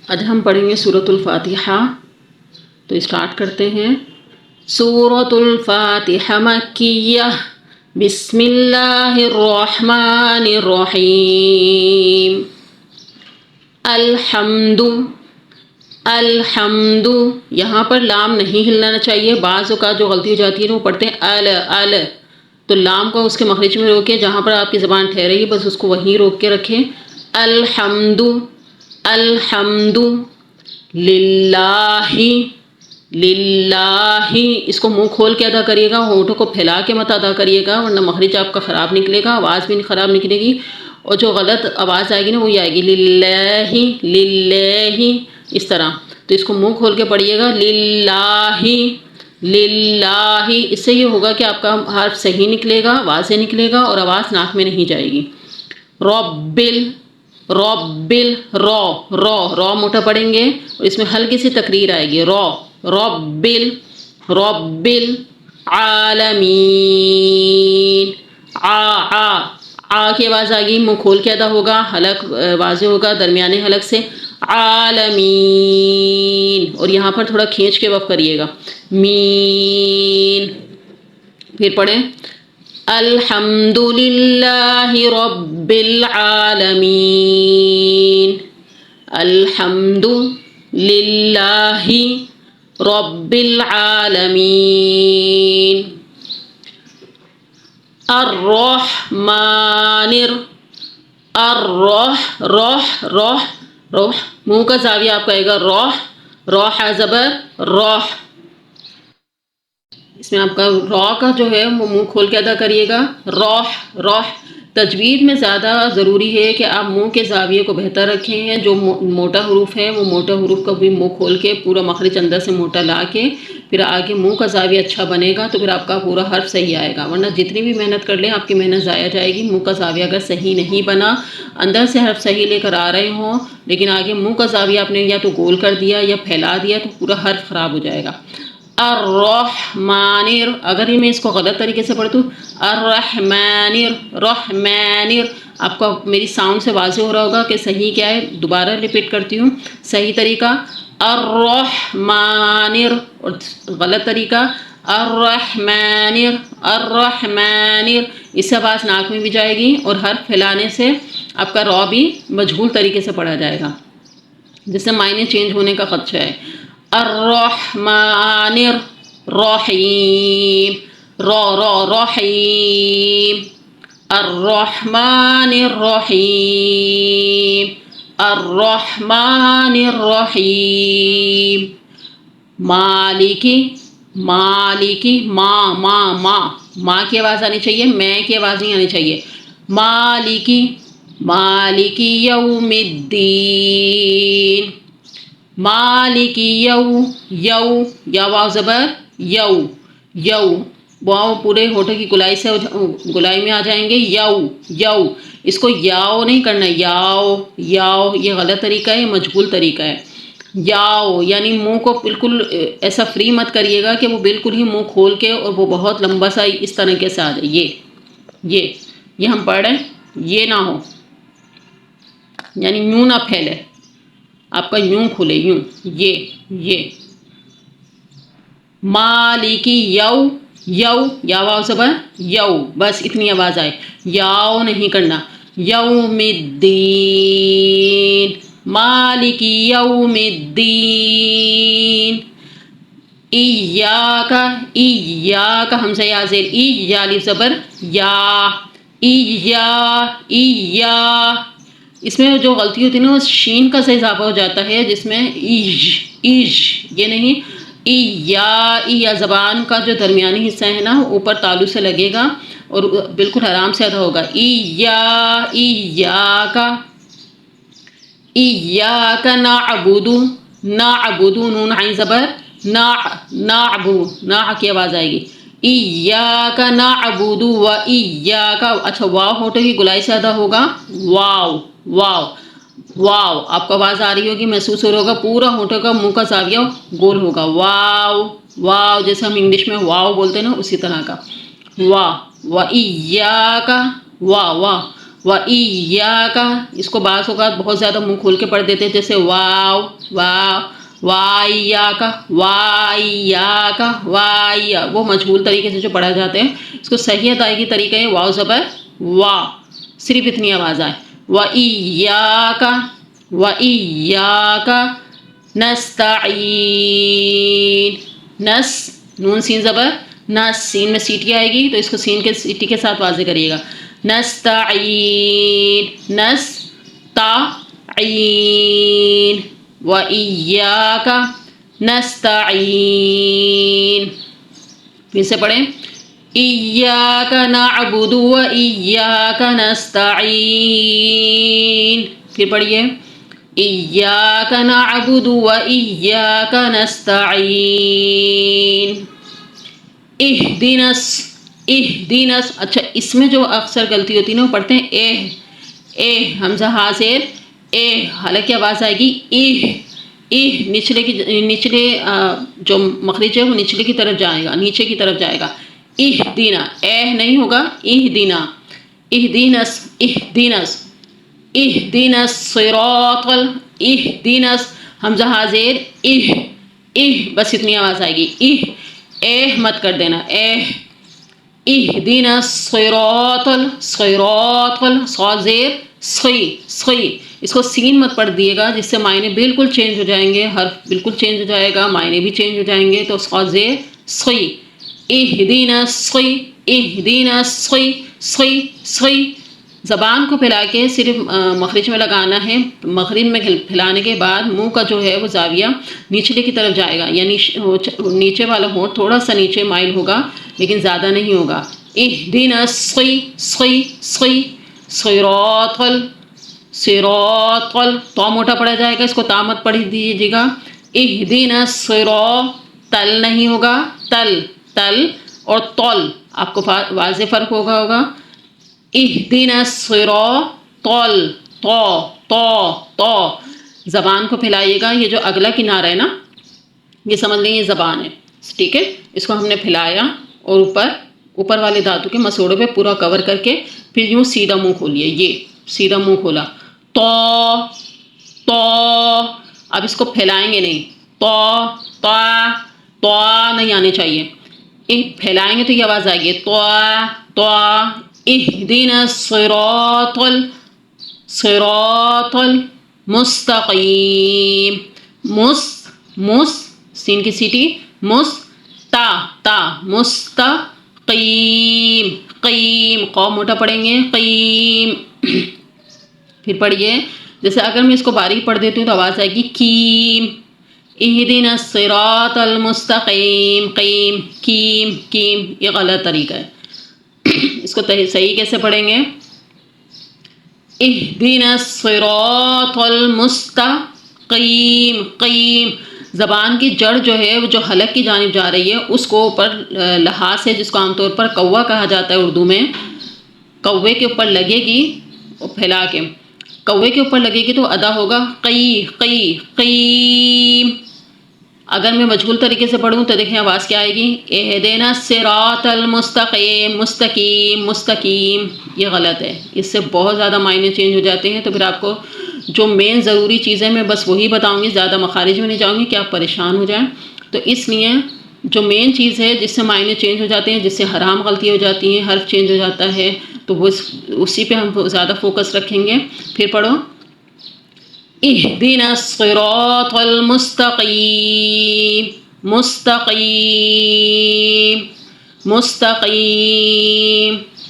آج ہم پڑھیں گے سورۃ الفاتحہ. تو اسٹارٹ کرتے ہیں. سورۃ الفاتحہ مکیہ. بسم اللہ الرحمن الرحیم. الحمد. الحمد یہاں پر لام نہیں ہلنا چاہیے. بعض اوقات جو غلطی ہو جاتی ہے وہ پڑھتے ہیں ال. تو لام کو اس کے مخرج میں روکے، جہاں پر آپ کی زبان ٹھہرے گی بس اس کو وہیں روک کے رکھیں. الحمد. الحمد للہ. للہ اس کو منہ کھول کے ادا کریے گا، ہونٹوں کو پھیلا کے مت ادا کریے گا ورنہ مخرج آپ کا خراب نکلے گا، آواز بھی خراب نکلے گی. اور جو غلط آواز آئے گی نا وہی آئے گی للہ. للہ اس طرح. تو اس کو منہ کھول کے پڑھیے گا للہ. للہ اس سے یہ ہوگا کہ آپ کا حرف صحیح نکلے گا، واضح نکلے گا اور آواز ناک میں نہیں جائے گی. ربل. ربل رو موٹا پڑھیں گے اور اس میں ہلکی سی تقریر آئے گی. ربل. ربل عالمین. آ کی آواز آ گئی، منہ کھول کے ادا ہوگا، حلق واضح ہوگا درمیانے حلق سے. عالمین. اور یہاں پر تھوڑا کھینچ کے وقف کریے گا. مین. پھر پڑھیں الحمد للہ رب العالمین. الحمد للہ رب العالمین. الرحمن. روح منہ کا زاویہ آپ کا آئے گا روح زبر روح. اس میں آپ کا را کا جو ہے وہ منہ کھول کے ادا کریے گا. روح. تجوید میں زیادہ ضروری ہے کہ آپ منہ کے زاویے کو بہتر رکھیں. جو موٹا حروف ہے وہ موٹا حروف کا بھی منہ کھول کے پورا مخرج اندر سے موٹا لا کے پھر آگے منہ کا زاویہ اچھا بنے گا تو پھر آپ کا پورا حرف صحیح آئے گا. ورنہ جتنی بھی محنت کر لیں آپ کی محنت ضائع جائے گی. منہ کا زاویہ اگر صحیح نہیں بنا، اندر سے حرف صحیح لے کر آ رہے ہوں لیکن آگے منہ کا زاویہ آپ نے یا تو گول کر دیا یا پھیلا دیا تو پورا حرف خراب ہو جائے گا. الرحمن. اگر ہی میں اس کو غلط طریقے سے پڑھتوں الرحمن. آپ کو میری ساؤنڈ سے واضح ہو رہا ہوگا کہ صحیح کیا ہے. دوبارہ ریپیٹ کرتی ہوں. صحیح طریقہ الرحمن اور غلط طریقہ الرحمن. اس سے آواز ناک میں بھی جائے گی اور حرف پھیلانے سے آپ کا را بھی مجہول طریقے سے پڑھا جائے گا جس سے معنی چینج ہونے کا خدشہ ہے. الرحمن الرحیم. رحیم. الرحمن الرحیم. الرحمن الرحیم. مالکی. ماں کی آواز آنی چاہیے، میں کی آواز نہیں آنی چاہیے. مالکی یوم الدین. مالکی یا واو زبر یو. واو پورے ہونٹوں کی گلائی میں آ جائیں گے. یو اس کو یاؤ نہیں کرنا. یاؤ یہ غلط طریقہ ہے، مجبول طریقہ ہے. یاؤ یعنی منہ کو بالکل ایسا فری مت کریے گا کہ وہ بالکل ہی منہ کھول کے اور وہ بہت لمبا سا اس طریقے سے آ جائے. یہ ہم پڑھ رہے ہیں، یہ نہ ہو یعنی یوں نہ پھیلے، آپ کا یوں کھلے یوں. یہ مالکی یو یا واو زبر یو، بس اتنی آواز آئے. یاؤ نہیں کرنا. یوم الدین. مالکی یوم الدین. ایاک حمزہ یا زیر یا الف زبر یا. اس میں جو غلطی ہوتی ہے نا وہ شین کا سے اضافہ ہو جاتا ہے جس میں یہ نہیں. یا زبان کا جو درمیانی حصہ ہے نا اوپر تالو سے لگے گا اور بالکل آرام سے ادا ہوگا. ایاک نعبد. نون عین زبر نا کی آواز آئے گی. ایاک نعبد و ایاک. اچھا واو ہونٹوں کی گلائی سے ادا ہوگا. واو آپ کو آواز آ رہی ہوگی، محسوس ہو رہا ہوگا پورا ہونٹوں کا منہ کا زاویہ گول ہوگا. واو جیسے ہم انگلش میں واو بولتے ہیں نا اسی طرح کا. و ایاک وَإِيَّاكَ، اس کو بعض اوقات بہت زیادہ منہ کھول کے پڑھ دیتے ہیں، جیسے واو واو وَإِيَّاكَ وَإِيَّاكَ وَإِيَّا، وہ مجہول طریقے سے جو پڑھا جاتے ہیں. اس کو صحیح ادائیگی طریقہ ہے واو زبر وا، صرف اتنی آواز آئے. وَإِيَّاكَ وَإِيَّاكَ نستعین. نس نون سین زبر نس، سین میں سیٹی آئے گی تو اس کو سین کے سیٹی کے ساتھ واضح کریے گا. نستعین نستعین وَإِيَّاكَ نستعین. پھر سے پڑھیں. إِيَّاكَ نَعْبُدُ وَإِيَّاكَ نَسْتَعِينُ. پھر پڑھیے. إِيَّاكَ نَعْبُدُ وَإِيَّاكَ نَسْتَعِينُ. اہدینس. اچھا اس میں جو اکثر غلطی ہوتی ہے نا وہ پڑھتے ہیں اے حمزہ حاضر اے، حالانکہ آواز آئے گی نچلے جو مخرج ہے وہ نچلے کی طرف جائے گا، نیچے کی طرف جائے گا. اہدینا نہیں ہوگا، اہدینا. اہدینس صراط اہدینس حمزہ حاضر بس اتنی آواز آئے گی. مت کر دینا. اہدینس صراط صاد زیر صی، اس کو سین مت پڑھ دیے گا جس سے معنی بالکل چینج ہو جائیں گے، حرف بالکل چینج ہو جائے گا، معنی بھی چینج ہو جائیں گے. تو صاد زیر صی. اہدینس صی. زبان کو پھیلا کے صرف مخرج میں لگانا ہے. مخرج میں پھیلانے کے بعد منہ کا جو ہے وہ زاویہ نیچلے کی طرف جائے گا، یعنی نیچے والا ہونٹ تھوڑا سا نیچے مائل ہوگا لیکن زیادہ نہیں ہوگا. اہدینس صی صراط تو موٹا پڑا جائے گا، اس کو تا مت پڑھ دیجیے گا. اہدینس صراط تل نہیں ہوگا، تل اور طول آپ کو واضح فرق ہوگا. اہدینس صراط تو زبان کو پھیلائیے گا. یہ جو اگلا کنارہ ہے نا، یہ سمجھ لیں یہ زبان ہے، ٹھیک ہے. اس کو ہم نے پھیلایا اور اوپر والے دھاتوں کے مسوڑوں پہ پورا کور کر کے پھر یوں سیدھا منہ کھولیے. یہ سیدھا منہ کھولا تو اب اس کو پھیلائیں گے نہیں. تو نہیں آنے چاہیے. پھیلائیں گے تو یہ آواز آئے گی تو. اہدینس صراط المستقیم. سین کی سیٹی مستقیم. قیم قوم موٹا پڑھیں گے قیم. پھر پڑھیے. جیسے اگر میں اس کو باریک پڑھ دیتی ہوں تو آواز آئے گی کیم. اہدینا الصراط المستقیم. کیم یہ غلط طریقہ ہے. اس کو صحیح کیسے پڑھیں گے؟ اہدینا الصراط المستقیم. زبان کی جڑ جو ہے وہ جو حلق کی جانب جا رہی ہے اس کو اوپر لحاظ ہے، جس کو عام طور پر کوا کہا جاتا ہے اردو میں. کوے کے اوپر لگے گی اور پھیلا کے کوے کے اوپر لگے گی تو ادا ہوگا قیم. اگر میں مجہول طریقے سے پڑھوں تو دیکھیں آواز کیا آئے گی؟ اہدینا الصراط المستقیم. مستقیم یہ غلط ہے، اس سے بہت زیادہ معنی چینج ہو جاتے ہیں. تو پھر آپ کو جو مین ضروری چیزیں میں بس وہی بتاؤں گی، زیادہ مخارج میں نہیں جاؤں گی کہ آپ پریشان ہو جائیں. تو اس لیے جو مین چیز ہے جس سے معنی چینج ہو جاتے ہیں، جس سے حرام غلطی ہو جاتی ہیں، حرف چینج ہو جاتا ہے، تو وہ اسی پہ ہم زیادہ فوکس رکھیں گے. پھر پڑھو. اہدنا الصراط المستقیم. مستقیم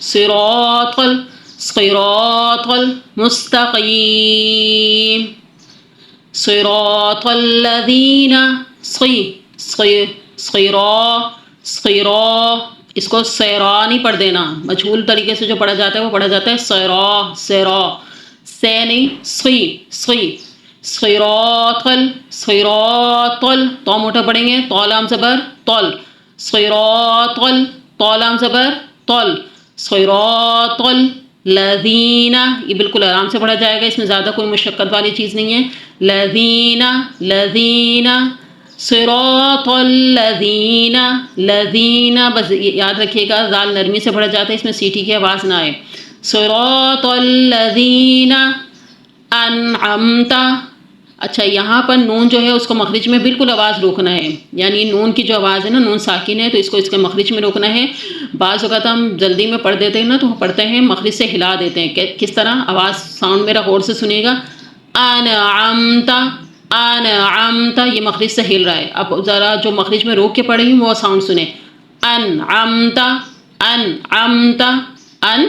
صراط المستقیم. صراط الذین اس کو سیرا نہیں پڑھ دینا. مجہول طریقے سے جو پڑھا جاتا ہے وہ پڑھا جاتا ہے سیرا سے نہیں صراط تو موٹا پڑھیں گے. تو لام زبر طل. صراط تو لام زبر طل. صراط الذین یہ بالکل آرام سے پڑھا جائے گا، اس میں زیادہ کوئی مشقت والی چیز نہیں ہے. لذین صراط الذین بس یاد رکھیے گا زال نرمی سے پڑھا جاتا ہے، اس میں سیٹی کی آواز نہ آئے. صراط الذین انعمت. اچھا یہاں پر نون جو ہے اس کو مخرج میں بالکل آواز روکنا ہے، یعنی نون کی جو آواز ہے نا، نون ساکن ہے تو اس کو اس کے مخرج میں روکنا ہے. بعض اوقات ہم جلدی میں پڑھ دیتے ہیں نا تو پڑھتے ہیں مخرج سے ہلا دیتے ہیں. کس طرح؟ آواز ساؤنڈ میرا غور سے سنیے گا. انعمت انعمت، یہ مخرج سے ہل رہا ہے. اب ذرا جو مخرج میں روک کے پڑھ رہی ہوں وہ ساؤنڈ سنیں. انعمت انعمت ان،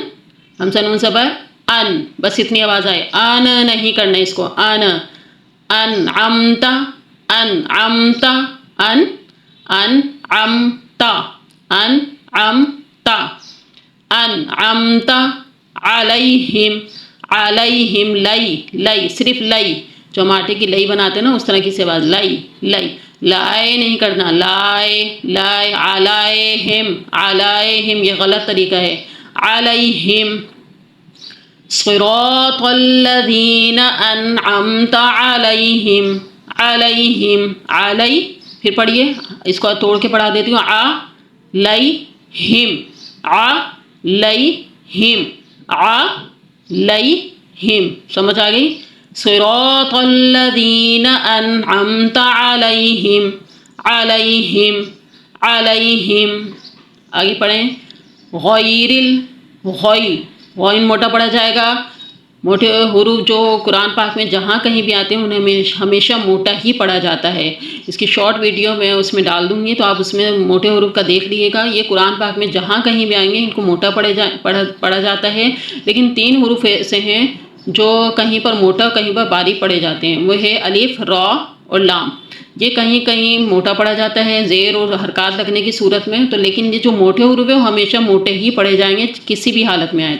ہم سے نون زبر ان، بس اتنی آواز آئے. ان نہیں کرنا اس کو. انعمت انعمت ان انعمت انعمت انعمت علیہم علیہم. لئی لئی، صرف لئی، جو ہم آٹے کی لئی بناتے ہیں نا اس طرح کی سی آواز. لئی لئی، لائے نہیں کرنا. لائے لائے. علیہم علیہم، یہ غلط طریقہ ہے. علیہم. صراط الذین انعمت علیہم علیہم. علی، پھر پڑھیے، اس کو توڑ کے پڑھا دیتی ہوں. علیہم علیہم علیہم. سمجھ آ گئی؟ صراط الذین انعمت علیہم علیہم علیہم. آگے پڑھیں. غیر غیر، غین موٹا پڑھا جائے گا. موٹے حروف جو قرآن پاک میں جہاں کہیں بھی آتے ہیں انہیں ہمیشہ موٹا ہی پڑھا جاتا ہے. اس کی شارٹ ویڈیو میں اس میں ڈال دوں گی تو آپ اس میں موٹے حروف کا دیکھ لیے گا. یہ قرآن پاک میں جہاں کہیں بھی آئیں گے ان کو موٹا پڑھا جاتا ہے. لیکن 3 حروف ایسے ہیں جو کہیں پر موٹا کہیں پر باریک پڑھے جاتے ہیں. وہ ہے الف، را اور لام. یہ کہیں کہیں موٹا پڑھا جاتا ہے زیر اور حرکات لگنے کی صورت میں، تو لیکن یہ جو موٹے حروف ہیں وہ ہمیشہ موٹے ہی پڑھے جائیں گے کسی بھی حالت میں آئے.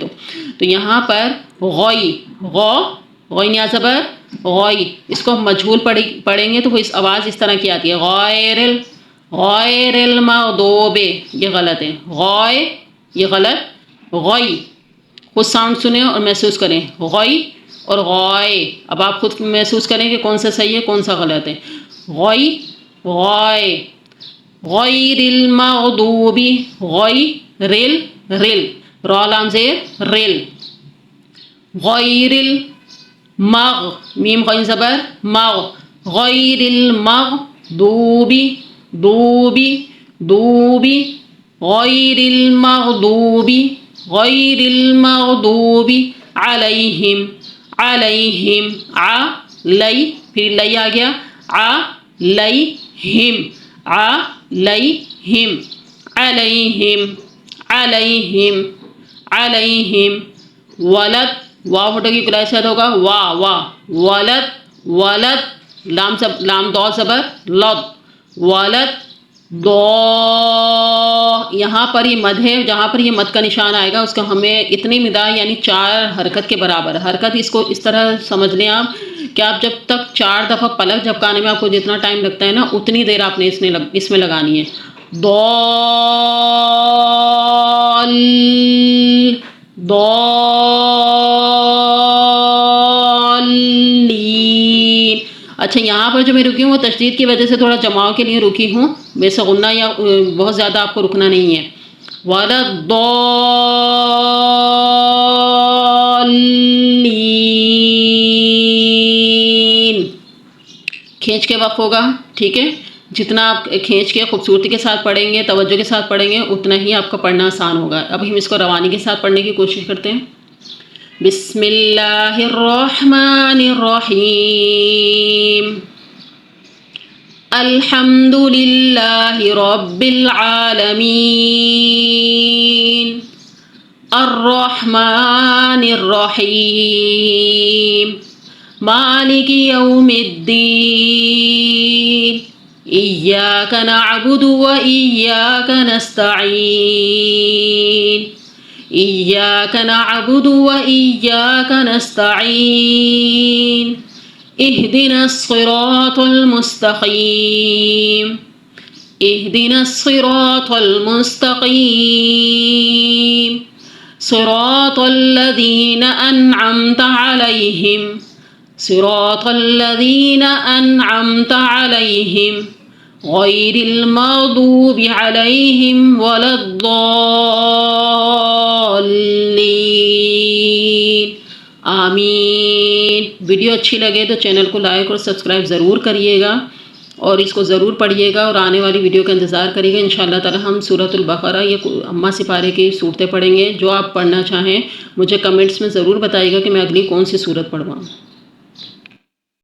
تو یہاں پر غوئی، غوئی یا زبر غوئی، اس کو مجہول پڑھیں گے تو وہ اس آواز اس طرح کی آتی ہے. غیر المغضوب، یہ غلط ہے. غوئی، یہ غلط. غوئی، خود ساؤنڈ سنیں اور محسوس کریں. غوئی اور غوئے. اب آپ خود محسوس کریں کہ کون سا صحیح ہے کون سا غلط ہے. غوئی غوئے. غیر المغضوب، غیر رل، را لام زیر رل. غیر المغ، میم غین زبر مغ. غیر المغضوب، دوبی دوبی. غیر المغضوب، غیر المغضوب علیہم علیہم. علی، پھر لئی آ گیا. علیہم علیہم علیہم علیہم علیہم. ولد، واو ہوٹے کی کلائی شاید ہوگا. ولد ولد، لام دو زبر لد. ولد دو. یہاں پر یہ مد ہے، جہاں پر یہ مد کا نشان آئے گا اس کو ہمیں اتنی مدا یعنی 4 حرکت کے برابر حرکت. اس کو اس طرح سمجھ لیں آپ کہ آپ جب تک 4 دفعہ پلک جھپکانے میں آپ کو جتنا ٹائم لگتا ہے نا اتنی دیر آپ نے اس میں لگانی ہے. ضالین. اچھا یہاں پر جو میں رکی ہوں وہ تشدید کی وجہ سے تھوڑا جماؤ کے لیے رکی ہوں، ویسے غنہ یا بہت زیادہ آپ کو رکنا نہیں ہے. والضالین. کھینچ کے وقف ہوگا، ٹھیک ہے. جتنا آپ کھینچ کے خوبصورتی کے ساتھ پڑھیں گے، توجہ کے ساتھ پڑھیں گے، اتنا ہی آپ کا پڑھنا آسان ہوگا. اب ہم اس کو روانی کے ساتھ پڑھنے کی کوشش کرتے ہیں. بسم اللہ الرحمن الرحیم. الحمد للہ رب العالمین. الرحمن الرحیم. مالک یوم الدین. ایاک نعبد و ایاک نستعین. ایاک نعبد و ایاک نستعین. اهدنا الصراط المستقیم. اهدنا الصراط المستقیم. صراط الذین انعمت علیہم. صراط الذین انعمت علیہم غیر المغضوب علیہم ولا الضالین. الضالین آمین۔ ویڈیو اچھی لگے تو چینل کو لائک اور سبسکرائب ضرور کریے گا اور اس کو ضرور پڑھیے گا اور آنے والی ویڈیو کا انتظار کریے گا۔ انشاءاللہ تعالی ہم سورۃ البقرہ یہ اما سپارے کی صورتیں پڑھیں گے۔ جو آپ پڑھنا چاہیں مجھے کمنٹس میں ضرور بتائیے گا کہ میں اگلی کون سی صورت پڑھواؤں۔